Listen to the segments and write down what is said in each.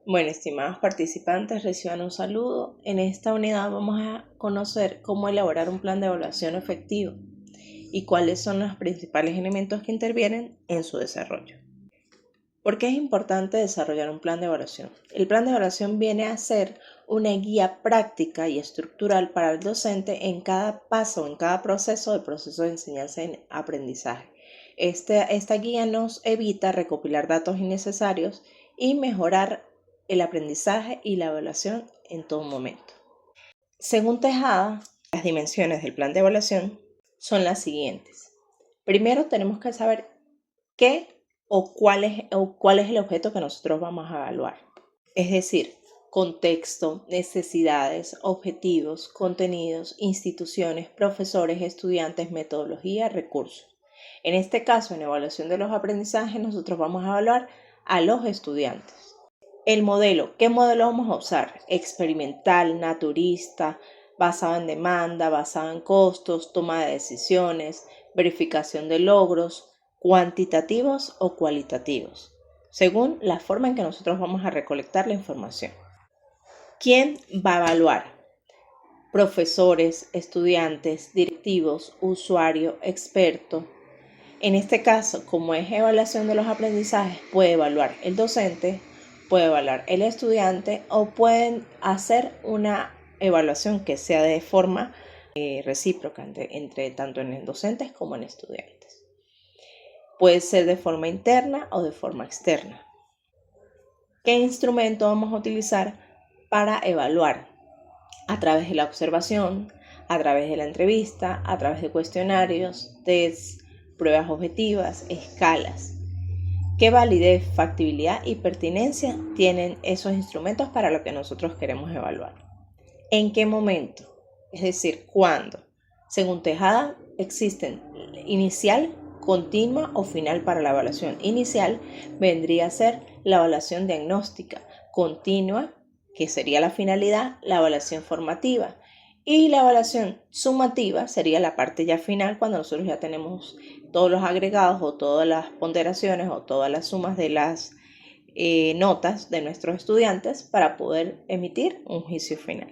Bueno, estimados participantes, reciban un saludo. En esta unidad vamos a conocer cómo elaborar un plan de evaluación efectivo y cuáles son los principales elementos que intervienen en su desarrollo. ¿Por qué es importante desarrollar un plan de evaluación? El plan de evaluación viene a ser una guía práctica y estructural para el docente en cada paso, en cada proceso del proceso de enseñanza y aprendizaje. Esta guía nos evita recopilar datos innecesarios y mejorar el aprendizaje y la evaluación en todo momento. Según Tejada, las dimensiones del plan de evaluación son las siguientes. Primero tenemos que saber qué o cuál es el objeto que nosotros vamos a evaluar. Es decir, contexto, necesidades, objetivos, contenidos, instituciones, profesores, estudiantes, metodología, recursos. En este caso, en evaluación de los aprendizajes, nosotros vamos a evaluar a los estudiantes. El modelo, ¿qué modelo vamos a usar? Experimental, naturista, basado en demanda, basado en costos, toma de decisiones, verificación de logros, cuantitativos o cualitativos, según la forma en que nosotros vamos a recolectar la información. ¿Quién va a evaluar? Profesores, estudiantes, directivos, usuario, experto. En este caso, como es evaluación de los aprendizajes, puede evaluar el docente, puede evaluar el estudiante o pueden hacer una evaluación que sea de forma recíproca entre tanto en docentes como en estudiantes. Puede ser de forma interna o de forma externa. ¿Qué instrumento vamos a utilizar para evaluar? A través de la observación, a través de la entrevista, a través de cuestionarios, tests, pruebas objetivas, escalas. ¿Qué validez, factibilidad y pertinencia tienen esos instrumentos para lo que nosotros queremos evaluar? ¿En qué momento? Es decir, ¿cuándo? Según Tejada, existen inicial, continua o final para la evaluación. Inicial vendría a ser la evaluación diagnóstica, continua, que sería la finalidad, la evaluación formativa. Y la evaluación sumativa sería la parte ya final, cuando nosotros ya tenemos todos los agregados o todas las ponderaciones o todas las sumas de las notas de nuestros estudiantes para poder emitir un juicio final.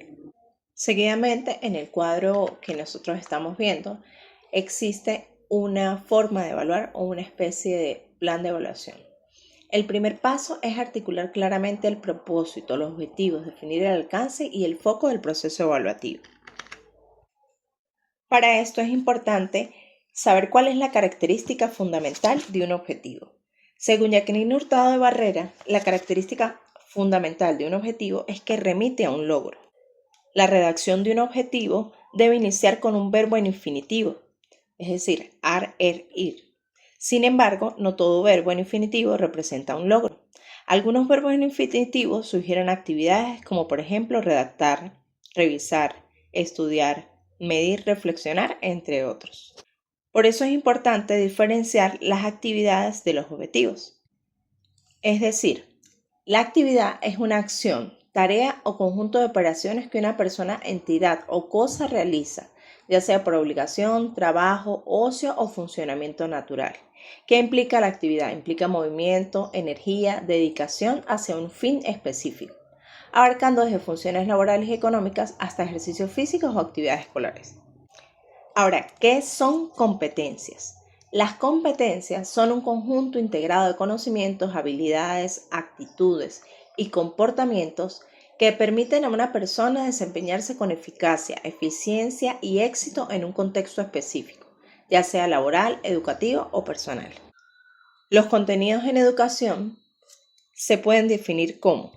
Seguidamente, en el cuadro que nosotros estamos viendo, existe una forma de evaluar o una especie de plan de evaluación. El primer paso es articular claramente el propósito, los objetivos, definir el alcance y el foco del proceso evaluativo. Para esto es importante saber cuál es la característica fundamental de un objetivo. Según Jacqueline Hurtado de Barrera, la característica fundamental de un objetivo es que remite a un logro. La redacción de un objetivo debe iniciar con un verbo en infinitivo, es decir, ar, ir. Sin embargo, no todo verbo en infinitivo representa un logro. Algunos verbos en infinitivo sugieren actividades como por ejemplo redactar, revisar, estudiar, medir, reflexionar, entre otros. Por eso es importante diferenciar las actividades de los objetivos. Es decir, la actividad es una acción, tarea o conjunto de operaciones que una persona, entidad o cosa realiza, ya sea por obligación, trabajo, ocio o funcionamiento natural. ¿Qué implica la actividad? Implica movimiento, energía, dedicación hacia un fin específico, abarcando desde funciones laborales y económicas hasta ejercicios físicos o actividades escolares. Ahora, ¿qué son competencias? Las competencias son un conjunto integrado de conocimientos, habilidades, actitudes y comportamientos que permiten a una persona desempeñarse con eficacia, eficiencia y éxito en un contexto específico, ya sea laboral, educativo o personal. Los contenidos en educación se pueden definir como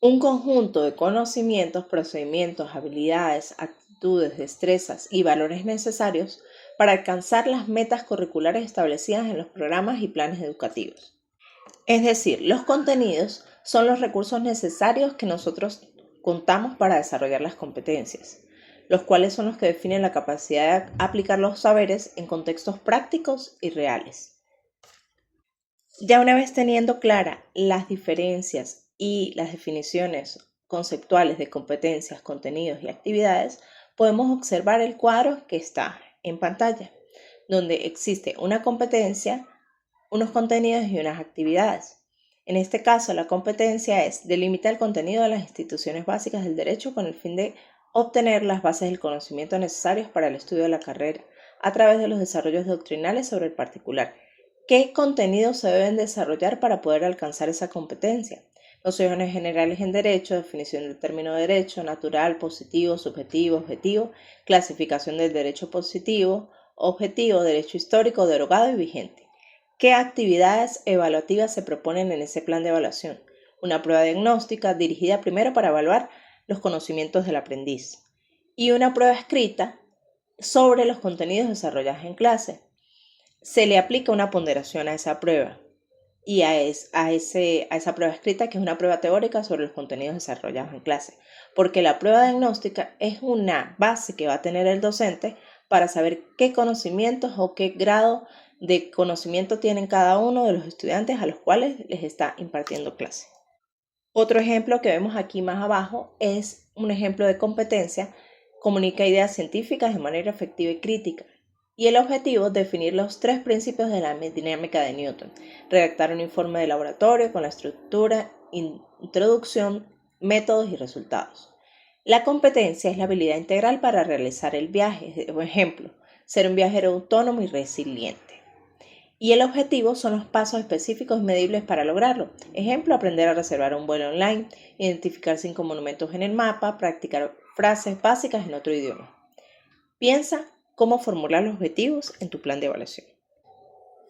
un conjunto de conocimientos, procedimientos, habilidades, actitudes, destrezas y valores necesarios para alcanzar las metas curriculares establecidas en los programas y planes educativos. Es decir, los contenidos son los recursos necesarios que nosotros contamos para desarrollar las competencias, los cuales son los que definen la capacidad de aplicar los saberes en contextos prácticos y reales. Ya una vez teniendo claras las diferencias y las definiciones conceptuales de competencias, contenidos y actividades, podemos observar el cuadro que está en pantalla, donde existe una competencia, unos contenidos y unas actividades. En este caso, la competencia es delimitar el contenido de las instituciones básicas del derecho con el fin de obtener las bases del conocimiento necesarios para el estudio de la carrera a través de los desarrollos doctrinales sobre el particular. ¿Qué contenidos se deben desarrollar para poder alcanzar esa competencia? Nociones generales en derecho, definición del término derecho, natural, positivo, subjetivo, objetivo, clasificación del derecho positivo, objetivo, derecho histórico, derogado y vigente. ¿Qué actividades evaluativas se proponen en ese plan de evaluación? Una prueba diagnóstica dirigida primero para evaluar los conocimientos del aprendiz y una prueba escrita sobre los contenidos desarrollados en clase. Se le aplica una ponderación a esa prueba y a esa prueba escrita, que es una prueba teórica sobre los contenidos desarrollados en clase, porque la prueba diagnóstica es una base que va a tener el docente para saber qué conocimientos o qué grado de conocimiento tienen cada uno de los estudiantes a los cuales les está impartiendo clase. Otro ejemplo que vemos aquí más abajo es un ejemplo de competencia: comunica ideas científicas de manera efectiva y crítica. Y el objetivo es definir los 3 principios de la dinámica de Newton, redactar un informe de laboratorio con la estructura, introducción, métodos y resultados. La competencia es la habilidad integral para realizar el viaje, por ejemplo, ser un viajero autónomo y resiliente. Y el objetivo son los pasos específicos y medibles para lograrlo. Ejemplo, aprender a reservar un vuelo online, identificar 5 monumentos en el mapa, practicar frases básicas en otro idioma. Piensa cómo formular los objetivos en tu plan de evaluación.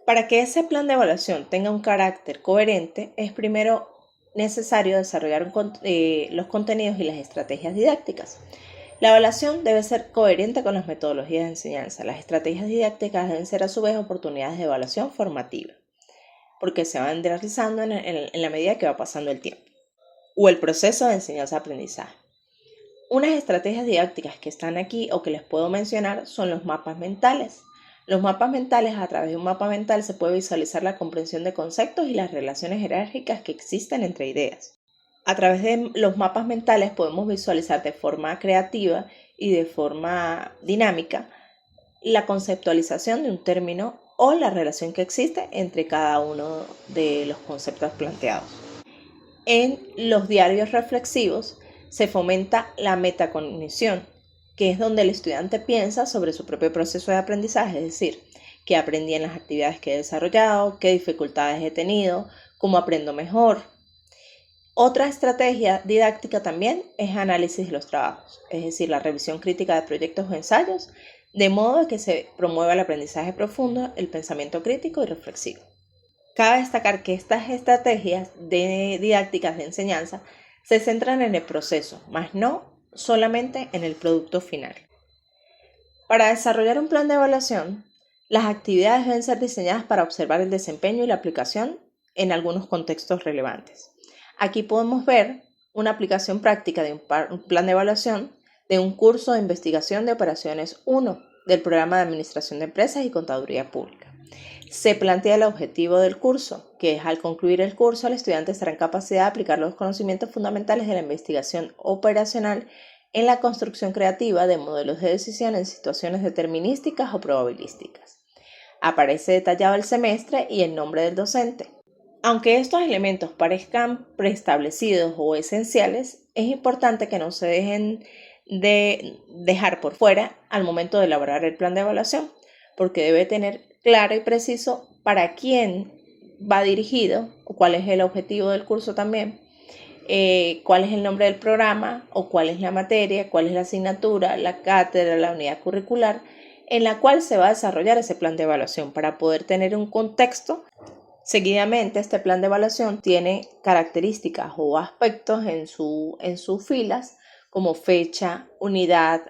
Para que ese plan de evaluación tenga un carácter coherente, es primero necesario desarrollar los contenidos y las estrategias didácticas. La evaluación debe ser coherente con las metodologías de enseñanza. Las estrategias didácticas deben ser a su vez oportunidades de evaluación formativa, porque se van realizando en la medida que va pasando el tiempo, o el proceso de enseñanza-aprendizaje. Unas estrategias didácticas que están aquí o que les puedo mencionar son los mapas mentales. Los mapas mentales, a través de un mapa mental se puede visualizar la comprensión de conceptos y las relaciones jerárquicas que existen entre ideas. A través de los mapas mentales podemos visualizar de forma creativa y de forma dinámica la conceptualización de un término o la relación que existe entre cada uno de los conceptos planteados. En los diarios reflexivos se fomenta la metacognición, que es donde el estudiante piensa sobre su propio proceso de aprendizaje, es decir, qué aprendí en las actividades que he desarrollado, qué dificultades he tenido, cómo aprendo mejor. Otra estrategia didáctica también es análisis de los trabajos, es decir, la revisión crítica de proyectos o ensayos, de modo que se promueva el aprendizaje profundo, el pensamiento crítico y reflexivo. Cabe destacar que estas estrategias didácticas de enseñanza se centran en el proceso, más no solamente en el producto final. Para desarrollar un plan de evaluación, las actividades deben ser diseñadas para observar el desempeño y la aplicación en algunos contextos relevantes. Aquí podemos ver una aplicación práctica de un plan de evaluación de un curso de investigación de operaciones 1 del programa de Administración de Empresas y Contaduría Pública. Se plantea el objetivo del curso, que es: al concluir el curso, el estudiante estará en capacidad de aplicar los conocimientos fundamentales de la investigación operacional en la construcción creativa de modelos de decisión en situaciones determinísticas o probabilísticas. Aparece detallado el semestre y el nombre del docente. Aunque estos elementos parezcan preestablecidos o esenciales, es importante que no se dejen de dejar por fuera al momento de elaborar el plan de evaluación, porque debe tener claro y preciso para quién va dirigido o cuál es el objetivo del curso también, cuál es el nombre del programa o cuál es la materia, cuál es la asignatura, la cátedra, la unidad curricular en la cual se va a desarrollar ese plan de evaluación, para poder tener un contexto. Seguidamente, este plan de evaluación tiene características o aspectos en sus filas, como fecha, unidad,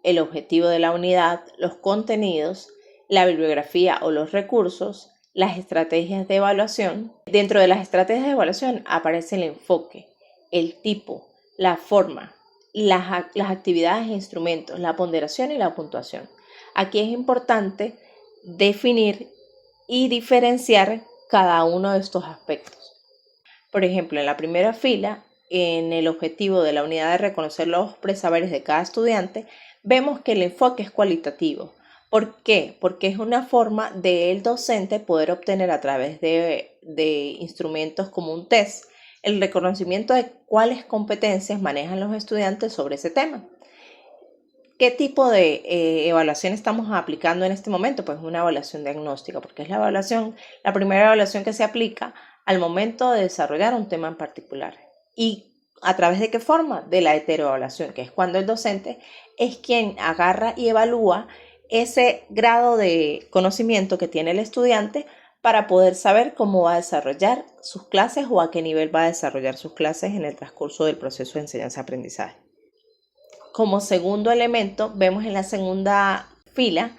el objetivo de la unidad, los contenidos, la bibliografía o los recursos, las estrategias de evaluación. Dentro de las estrategias de evaluación aparece el enfoque, el tipo, la forma, las actividades e instrumentos, la ponderación y la puntuación. Aquí es importante definir y diferenciar cada uno de estos aspectos. Por ejemplo, en la primera fila, en el objetivo de la unidad de reconocer los presaberes de cada estudiante, vemos que el enfoque es cualitativo, ¿Por qué? Porque es una forma del docente poder obtener a través de instrumentos como un test el reconocimiento de cuáles competencias manejan los estudiantes sobre ese tema. ¿Qué tipo de evaluación estamos aplicando en este momento? Pues una evaluación diagnóstica, porque es la primera evaluación que se aplica al momento de desarrollar un tema en particular. ¿Y a través de qué forma? De la heteroevaluación, que es cuando el docente es quien agarra y evalúa ese grado de conocimiento que tiene el estudiante para poder saber cómo va a desarrollar sus clases o a qué nivel va a desarrollar sus clases en el transcurso del proceso de enseñanza-aprendizaje. Como segundo elemento, vemos en la segunda fila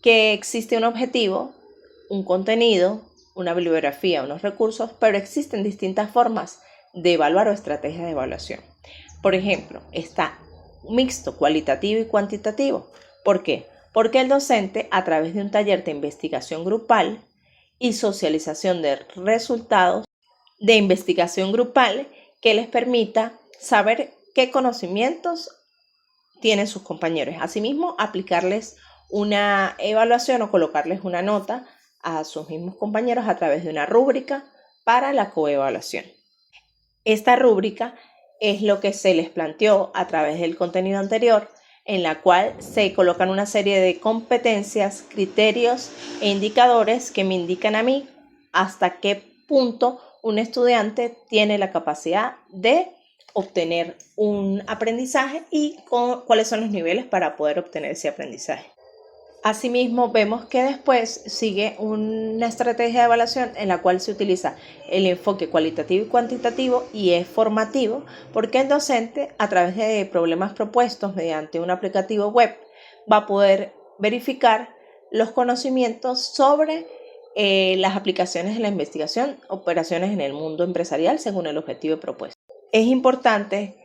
que existe un objetivo, un contenido, una bibliografía, unos recursos, pero existen distintas formas de evaluar o estrategias de evaluación. Por ejemplo, está mixto, cualitativo y cuantitativo. ¿Por qué? Porque el docente, a través de un taller de investigación grupal y socialización de resultados de investigación grupal que les permita saber qué conocimientos tienen sus compañeros. Asimismo, aplicarles una evaluación o colocarles una nota a sus mismos compañeros a través de una rúbrica para la coevaluación. Esta rúbrica es lo que se les planteó a través del contenido anterior, en la cual se colocan una serie de competencias, criterios e indicadores que me indican a mí hasta qué punto un estudiante tiene la capacidad de obtener un aprendizaje y cuáles son los niveles para poder obtener ese aprendizaje. Asimismo, vemos que después sigue una estrategia de evaluación en la cual se utiliza el enfoque cualitativo y cuantitativo y es formativo porque el docente, a través de problemas propuestos mediante un aplicativo web, va a poder verificar los conocimientos sobre las aplicaciones de la investigación, operaciones en el mundo empresarial según el objetivo propuesto. Es importante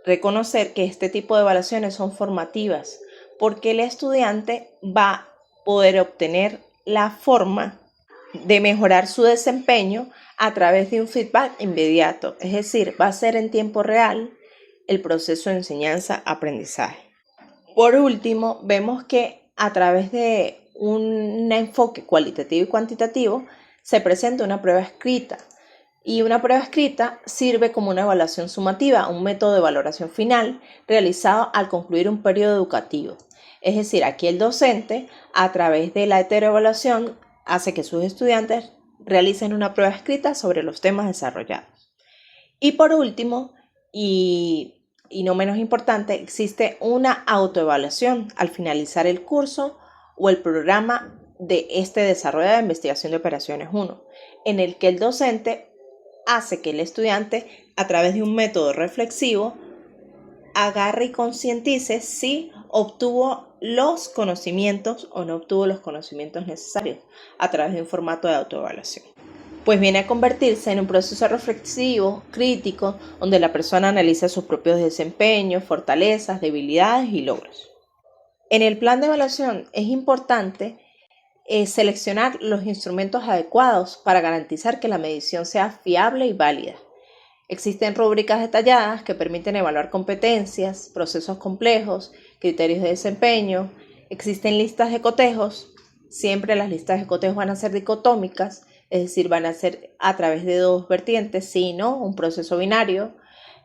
reconocer que este tipo de evaluaciones son formativas porque el estudiante va a poder obtener la forma de mejorar su desempeño a través de un feedback inmediato, es decir, va a ser en tiempo real el proceso de enseñanza-aprendizaje. Por último, vemos que a través de un enfoque cualitativo y cuantitativo se presenta una prueba escrita. Y una prueba escrita sirve como una evaluación sumativa, un método de valoración final realizado al concluir un periodo educativo. Es decir, aquí el docente, a través de la heteroevaluación, hace que sus estudiantes realicen una prueba escrita sobre los temas desarrollados. Y por último, y no menos importante, existe una autoevaluación al finalizar el curso o el programa de este desarrollo de investigación de operaciones 1, en el que el docente hace que el estudiante, a través de un método reflexivo, agarre y concientice si obtuvo los conocimientos o no obtuvo los conocimientos necesarios a través de un formato de autoevaluación. Pues viene a convertirse en un proceso reflexivo, crítico, donde la persona analiza sus propios desempeños, fortalezas, debilidades y logros. En el plan de evaluación es importante seleccionar los instrumentos adecuados para garantizar que la medición sea fiable y válida. Existen rúbricas detalladas que permiten evaluar competencias, procesos complejos, criterios de desempeño. Existen listas de cotejos. Siempre las listas de cotejos van a ser dicotómicas, es decir, van a ser a través de dos vertientes, sí y no, un proceso binario.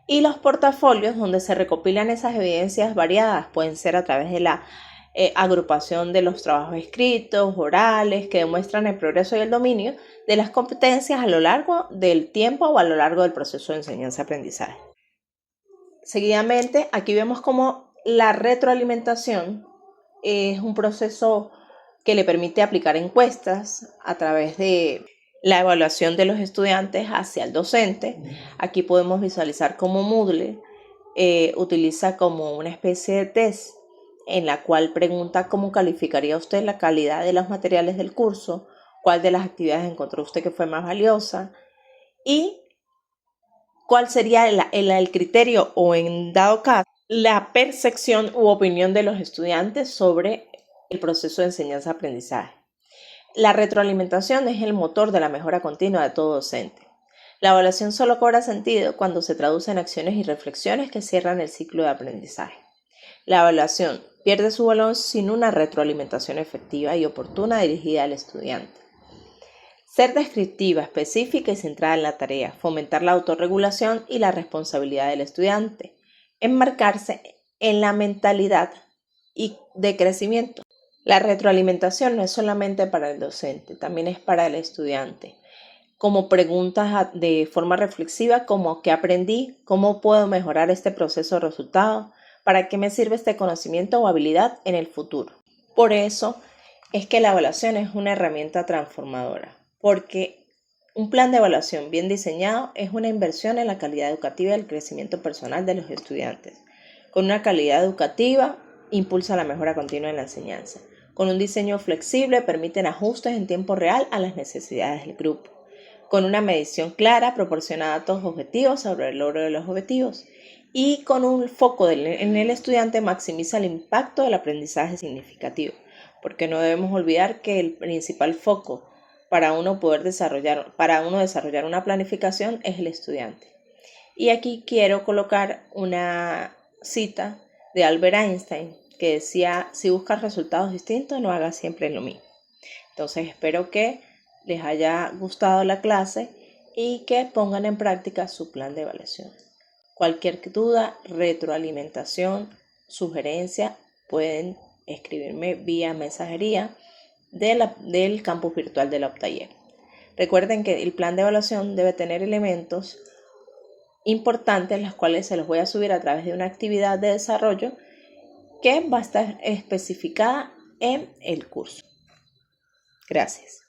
Y los portafolios, donde se recopilan esas evidencias variadas, pueden ser a través de la agrupación de los trabajos escritos, orales, que demuestran el progreso y el dominio de las competencias a lo largo del tiempo o a lo largo del proceso de enseñanza-aprendizaje. Seguidamente, aquí vemos cómo la retroalimentación es un proceso que le permite aplicar encuestas a través de la evaluación de los estudiantes hacia el docente. Aquí podemos visualizar cómo Moodle utiliza como una especie de test en la cual pregunta cómo calificaría usted la calidad de los materiales del curso, cuál de las actividades encontró usted que fue más valiosa y cuál sería el criterio o, en dado caso, la percepción u opinión de los estudiantes sobre el proceso de enseñanza-aprendizaje. La retroalimentación es el motor de la mejora continua de todo docente. La evaluación solo cobra sentido cuando se traduce en acciones y reflexiones que cierran el ciclo de aprendizaje. La evaluación pierde su valor sin una retroalimentación efectiva y oportuna dirigida al estudiante. Ser descriptiva, específica y centrada en la tarea, fomentar la autorregulación y la responsabilidad del estudiante, enmarcarse en la mentalidad y de crecimiento. La retroalimentación no es solamente para el docente, también es para el estudiante. Como preguntas de forma reflexiva, como ¿qué aprendí? ¿Cómo puedo mejorar este proceso de resultado? ¿Para qué me sirve este conocimiento o habilidad en el futuro? Por eso es que la evaluación es una herramienta transformadora, porque un plan de evaluación bien diseñado es una inversión en la calidad educativa y el crecimiento personal de los estudiantes. Con una calidad educativa, impulsa la mejora continua en la enseñanza. Con un diseño flexible, permiten ajustes en tiempo real a las necesidades del grupo. Con una medición clara, proporciona datos objetivos sobre el logro de los objetivos. Y con un foco en el estudiante, maximiza el impacto del aprendizaje significativo. Porque no debemos olvidar que el principal foco para uno desarrollar una planificación es el estudiante. Y aquí quiero colocar una cita de Albert Einstein que decía: si buscas resultados distintos, no hagas siempre lo mismo. Entonces espero que les haya gustado la clase y que pongan en práctica su plan de evaluación. Cualquier duda, retroalimentación, sugerencia, pueden escribirme vía mensajería del campus virtual de la Optaller. Recuerden que el plan de evaluación debe tener elementos importantes, las cuales se los voy a subir a través de una actividad de desarrollo que va a estar especificada en el curso. Gracias.